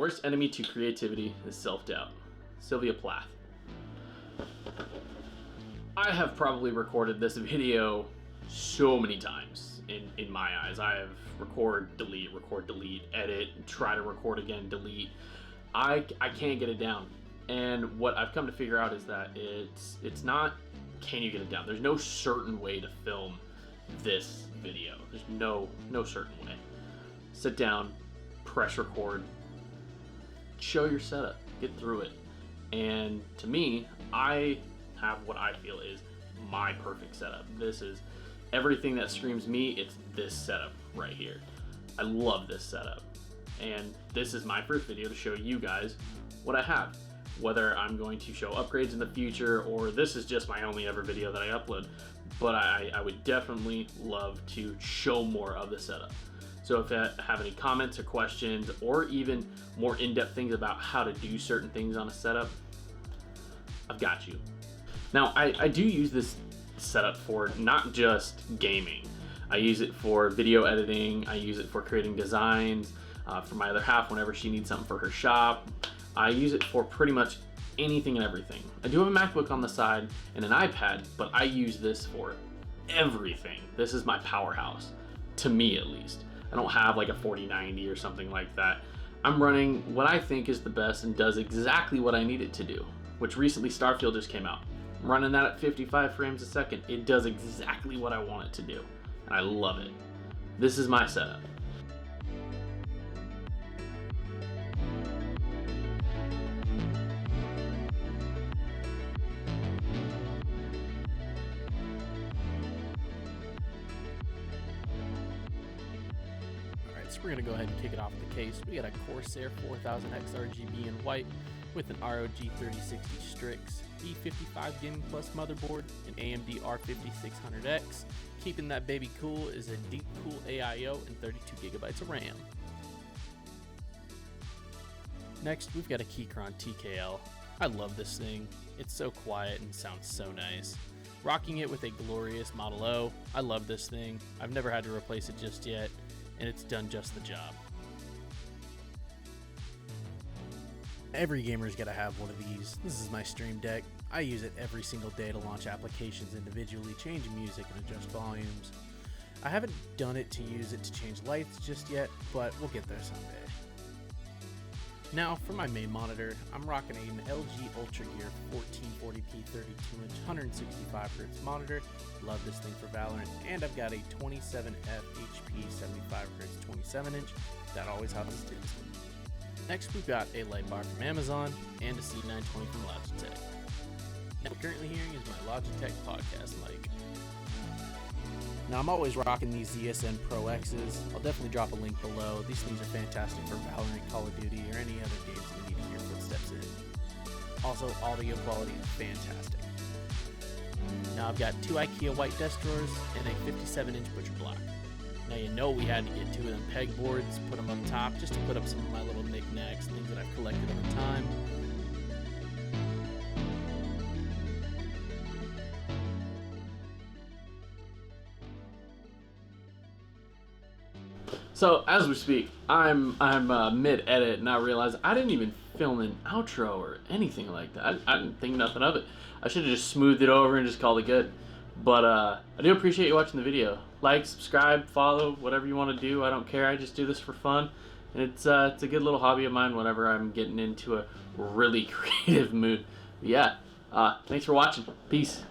worst enemy to creativity is self-doubt. Sylvia Plath. I have probably recorded this video so many times in my eyes. I have record, delete, edit, try to record again, delete. I can't get it down. And what I've come to figure out is that it's not can you get it down. There's no certain way to film this video. There's no certain way. Sit down, press record, show your setup, get through it. And to me, I have what I feel is my perfect setup. This is everything that screams me. It's this setup right here. I love this setup. And this is my first video to show you guys what I have. Whether I'm going to show upgrades in the future or this is just my only ever video that I upload. But I would definitely love to show more of the setup. So if you have any comments or questions or even more in-depth things about how to do certain things on a setup, I've got you. Now, I do use this setup for not just gaming. I use it for video editing. I use it for creating designs for my other half whenever she needs something for her shop. I use it for pretty much anything and everything. I do have a MacBook on the side and an iPad, but I use this for everything. This is my powerhouse, to me at least. I don't have like a 4090 or something like that. I'm running what I think is the best and does exactly what I need it to do, which recently Starfield just came out. I'm running that at 55 frames a second. It does exactly what I want it to do, and I love it. This is my setup. So we're going to go ahead and kick it off with the case. We got a Corsair 4000X RGB in white with an ROG 3060 Strix, E55 Gaming Plus motherboard, an AMD R5600X. Keeping that baby cool is a deep Cool AIO and 32 gigabytes of RAM. Next, we've got a Keychron TKL. I love this thing. It's so quiet and sounds so nice. Rocking it with a glorious Model O. I love this thing. I've never had to replace it just yet, and it's done just the job. Every gamer's gotta have one of these. This is my Stream Deck. I use it every single day to launch applications individually, change music, and adjust volumes. I haven't done it to use it to change lights just yet, but we'll get there someday. Now for my main monitor, I'm rocking an LG Ultra Gear 1440p 32-inch 165Hz monitor. Love this thing for Valorant, and I've got a 27F HP 75Hz 27-inch. That always helps us too. Next, we've got a light bar from Amazon and a C920 from Logitech. Now, what you're currently hearing is my Logitech podcast mic. Now, I'm always rocking these ZSN Pro X's. I'll definitely drop a link below. These things are fantastic for Valorant, Call of Duty, or any other games you need to hear footsteps in. Also, audio quality is fantastic. Now, I've got two Ikea white desk drawers and a 57-inch butcher block. Now, you know we had to get two of them pegboards, put them up top, just to put up some of my little knickknacks, things that I've collected over time. So as we speak, I'm mid-edit and I realize I didn't even film an outro or anything like that. I didn't think nothing of it. I should have just smoothed it over and just called it good. But I do appreciate you watching the video. Like, subscribe, follow, whatever you want to do. I don't care. I just do this for fun. And it's a good little hobby of mine whenever I'm getting into a really creative mood. But yeah, thanks for watching. Peace.